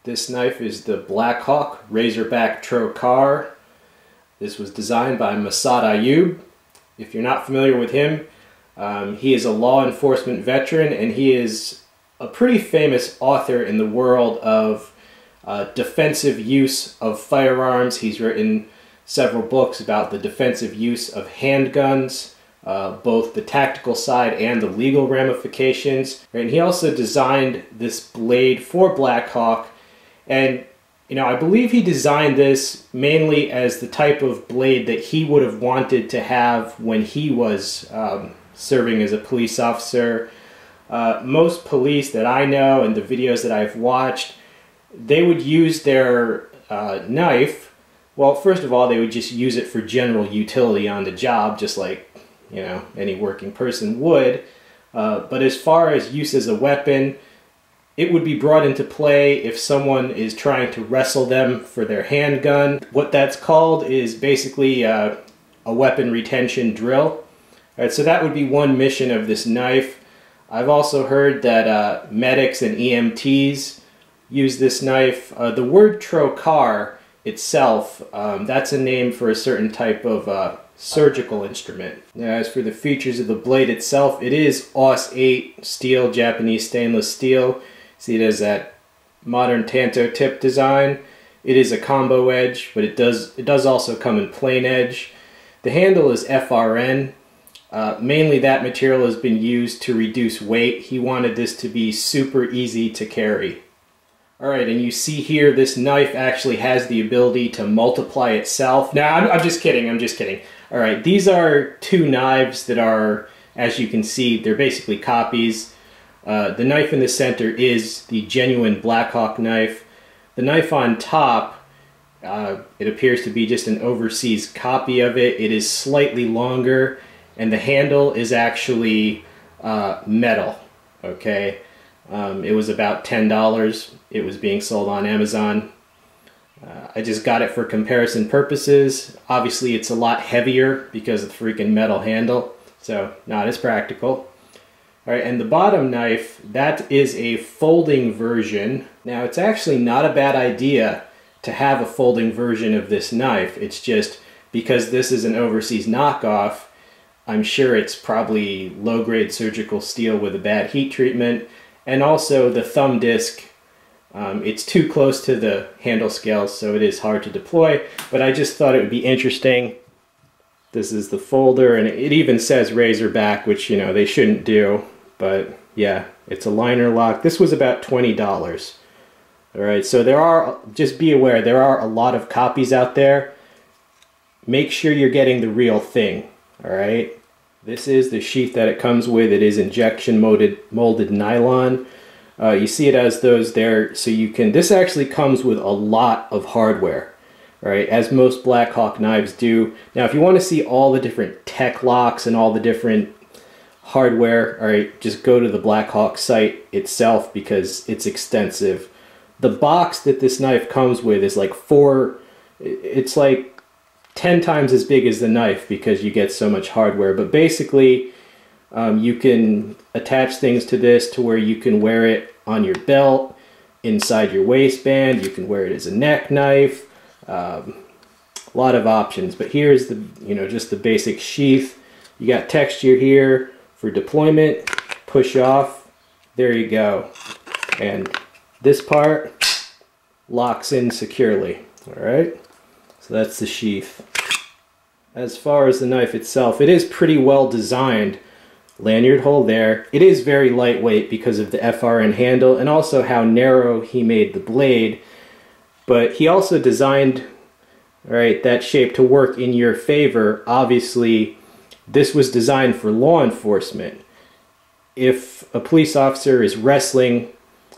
This knife is the Blackhawk Razorback Trocar. This was designed by Massad Ayoob. If you're not familiar with him, he is a law enforcement veteran, and he is a pretty famous author in the world of defensive use of firearms. He's written several books about the defensive use of handguns, both the tactical side and the legal ramifications. And he also designed this blade for Blackhawk, and I believe he designed this mainly as the type of blade that he would have wanted to have when he was serving as a police officer. Most police that I know and the videos that I've watched, they would use their knife. Well, first of all, they would just use it for general utility on the job, just like any working person would. But as far as use as a weapon, it would be brought into play if someone is trying to wrestle them for their handgun. What that's called is basically a weapon retention drill. All right, so that would be one mission of this knife. I've also heard that medics and EMTs use this knife. The word trocar itself, that's a name for a certain type of surgical instrument. Now, as for the features of the blade itself, it is AUS 8 steel, Japanese stainless steel. See, it has that modern Tanto tip design. It is a combo edge, but it does also come in plain edge. The handle is FRN. Mainly that material has been used to reduce weight. He wanted this to be super easy to carry. Alright, and you see here this knife actually has the ability to multiply itself. Now, I'm just kidding, I'm just kidding. Alright, these are two knives that are, as you can see, they're basically copies. The knife in the center is the genuine Blackhawk knife. The knife on top, it appears to be just an overseas copy of it. It is slightly longer, and the handle is actually metal, okay? It was about $10. It was being sold on Amazon. I just got it for comparison purposes. Obviously, it's a lot heavier because of the freaking metal handle, so not as practical. All right, and the bottom knife, that is a folding version. Now, it's actually not a bad idea to have a folding version of this knife. It's just because this is an overseas knockoff, I'm sure it's probably low-grade surgical steel with a bad heat treatment. And also the thumb disc, it's too close to the handle scales, so it is hard to deploy. But I just thought it would be interesting. This is the folder, and it even says Razorback, which, they shouldn't do. But yeah, it's a liner lock. This was about $20. All right, so just be aware, there are a lot of copies out there. Make sure you're getting the real thing, all right? This is the sheath that it comes with. It is injection molded nylon. You see it as those there, so you can, this actually comes with a lot of hardware, right? As most Blackhawk knives do. Now, if you want to see all the different tech locks and all the different hardware, all right, just go to the Blackhawk site itself because it's extensive. The box that this knife comes with is like it's like 10 times as big as the knife because you get so much hardware. But basically, you can attach things to this to where you can wear it on your belt, inside your waistband. You can wear it as a neck knife. A lot of options. But here's the, just the basic sheath. You got texture here for deployment. Push off. There you go. And this part locks in securely. All right. So that's the sheath. As far as the knife itself, it is pretty well designed. Lanyard hole there. It is very lightweight because of the FRN handle and also how narrow he made the blade. But he also designed, that shape to work in your favor. Obviously, this was designed for law enforcement. If a police officer is wrestling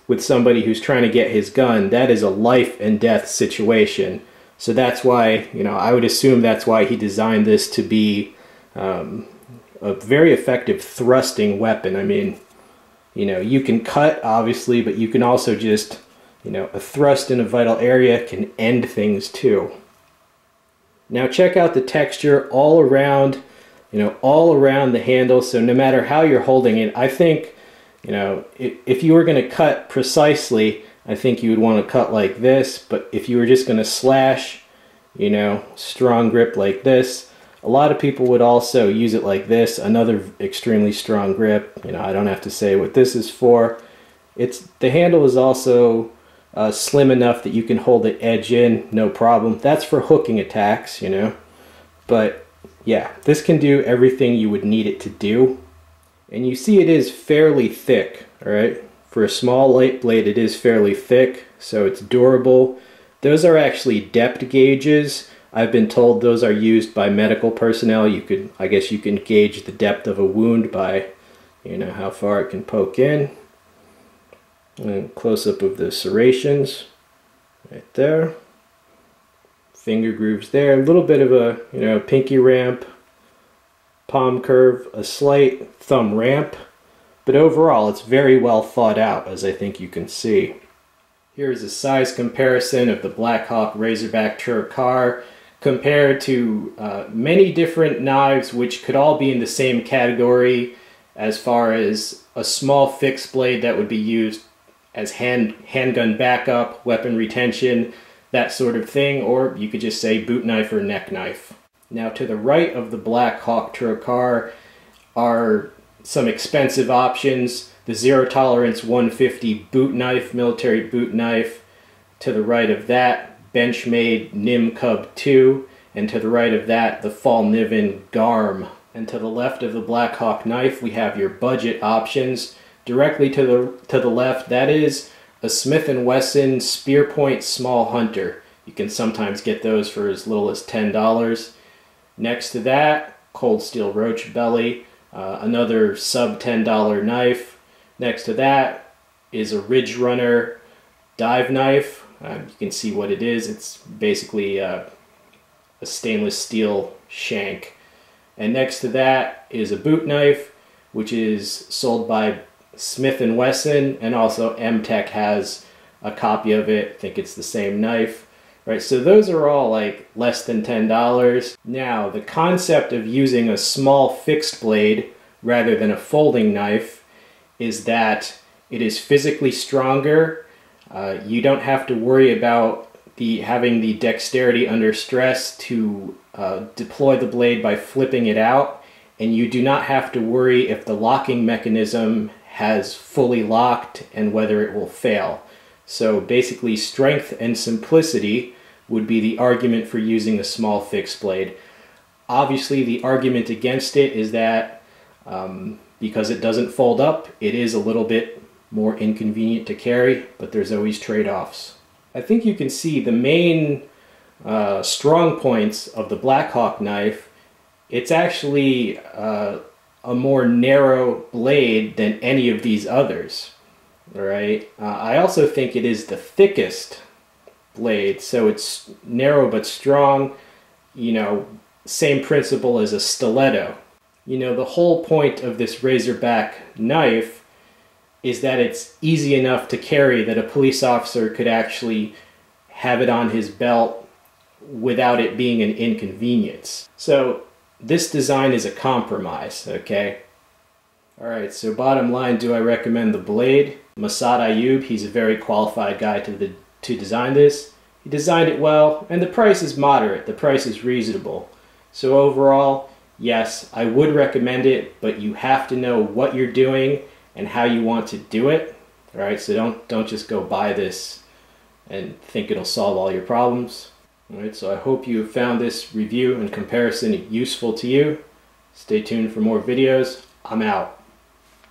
with somebody who's trying to get his gun, that is a life and death situation. So that's why, I would assume that's why he designed this to be a very effective thrusting weapon. I mean, you can cut, obviously, but you can also just, a thrust in a vital area can end things too. Now check out the texture all around, all around the handle. So no matter how you're holding it, I think, if you were going to cut precisely, I think you would want to cut like this, but if you were just going to slash, you know, strong grip like this, a lot of people would also use it like this, another extremely strong grip. You know, I don't have to say what this is for. The handle is also slim enough that you can hold the edge in, no problem. That's for hooking attacks, you know. But yeah, this can do everything you would need it to do. And you see it is fairly thick, all right? For a small light blade, it is fairly thick, so it's durable. Those are actually depth gauges. I've been told those are used by medical personnel. I guess you can gauge the depth of a wound by, you know, how far it can poke in. And close-up of the serrations, right there. Finger grooves there. A little bit of a, you know, pinky ramp, palm curve, a slight thumb ramp. But overall, it's very well thought out, as I think you can see. Here's a size comparison of the Blackhawk Razorback Trocar compared to many different knives which could all be in the same category as far as a small fixed blade that would be used as handgun backup, weapon retention, that sort of thing, or you could just say boot knife or neck knife. Now to the right of the Blackhawk Trocar are some expensive options. The Zero Tolerance 150 boot knife, military boot knife. To the right of that, Benchmade Nim Cub 2. And to the right of that, the Fall Niven Garm. And to the left of the Blackhawk knife, we have your budget options. Directly to the left, that is a Smith & Wesson Spearpoint Small Hunter. You can sometimes get those for as little as $10. Next to that, Cold Steel Roach Belly. Another sub $10 knife. Next to that is a Ridge Runner dive knife. You can see what it is. It's basically a stainless steel shank. And next to that is a boot knife, which is sold by Smith & Wesson, and also M-Tech has a copy of it. I think it's the same knife. Right, so those are all like less than $10. Now, the concept of using a small fixed blade rather than a folding knife is that it is physically stronger. You don't have to worry about having the dexterity under stress to deploy the blade by flipping it out, and you do not have to worry if the locking mechanism has fully locked and whether it will fail. So basically, strength and simplicity would be the argument for using a small fixed blade. Obviously, the argument against it is that because it doesn't fold up, it is a little bit more inconvenient to carry, but there's always trade-offs. I think you can see the main strong points of the Blackhawk knife. It's actually a more narrow blade than any of these others. All right. I also think it is the thickest blade, so it's narrow but strong. You know, same principle as a stiletto. You know, the whole point of this Razorback knife is that it's easy enough to carry that a police officer could actually have it on his belt without it being an inconvenience. So this design is a compromise, okay? All right, so bottom line, do I recommend the blade? Massad Ayoob, he's a very qualified guy to design this. He designed it well, and the price is moderate. The price is reasonable. So overall, yes, I would recommend it, but you have to know what you're doing and how you want to do it. All right, so don't just go buy this and think it'll solve all your problems. All right, so I hope you found this review and comparison useful to you. Stay tuned for more videos. I'm out.